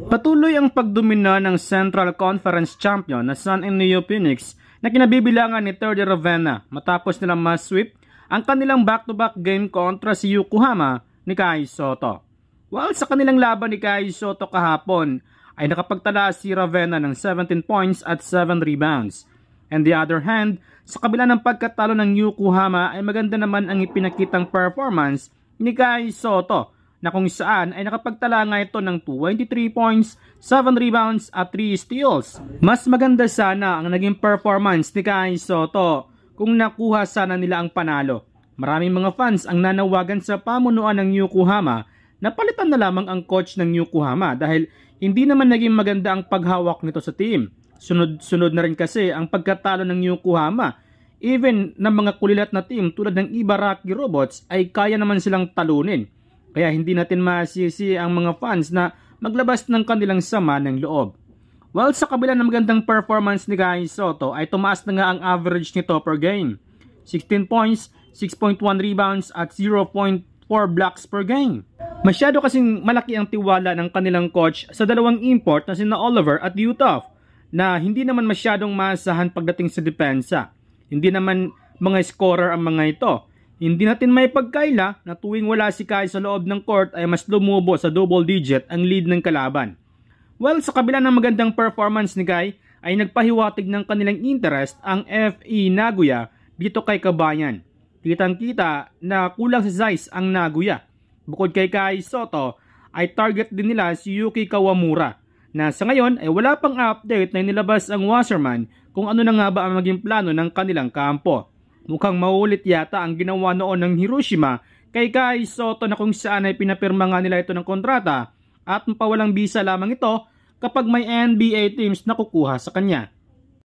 Patuloy ang pagdomina ng Central Conference champion na San Antonio Phoenix na kinabibilangan ni Terry Ravenna matapos nilang ma-sweep ang kanilang back-to-back game kontra si Yokohama ni Kai Sotto. While sa kanilang laban ni Kai Sotto kahapon ay nakapagtala si Ravenna ng 17 points at 7 rebounds. On the other hand, sa kabila ng pagkatalo ng Yokohama ay maganda naman ang ipinakitang performance ni Kai Sotto na kung saan ay nakapagtala nga ito ng 23 points, 7 rebounds at 3 steals. Mas maganda sana ang naging performance ni Kai Sotto kung nakuha sana nila ang panalo. Maraming mga fans ang nanawagan sa pamunuan ng Yokohama na palitan na lamang ang coach ng Yokohama dahil hindi naman naging maganda ang paghawak nito sa team. Sunod-sunod na rin kasi ang pagkatalo ng Yokohama. Even ng mga kulilat na team tulad ng Ibaraki Robots ay kaya naman silang talunin. Kaya hindi natin masisi ang mga fans na maglabas ng kanilang sama ng loob. While sa kabila ng magandang performance ni Kai Sotto ay tumaas na nga ang average nito per game. 16 points, 6.1 rebounds at 0.4 blocks per game. Masyado kasing malaki ang tiwala ng kanilang coach sa dalawang import na sina Oliver at Utah na hindi naman masyadong maasahan pagdating sa depensa. Hindi naman mga scorer ang mga ito. Hindi natin may pagkaila na tuwing wala si Kai sa loob ng court ay mas lumubo sa double digit ang lead ng kalaban. Well, sa kabila ng magandang performance ni Kai ay nagpahiwatig ng kanilang interest ang FE Nagoya dito kay Kabayan. Kitang-kita na kulang sa size ang Nagoya. Bukod kay Kai Sotto ay target din nila si Yuki Kawamura na sa ngayon ay wala pang update na inilabas ang Wasserman kung ano na nga ba ang maging plano ng kanilang kampo. Mukhang maulit yata ang ginawa noon ng Hiroshima kay Kai Sotto na kung saan ay pinapirma nga nila ito ng kontrata at mapawalang bisa lamang ito kapag may NBA teams na kukuha sa kanya.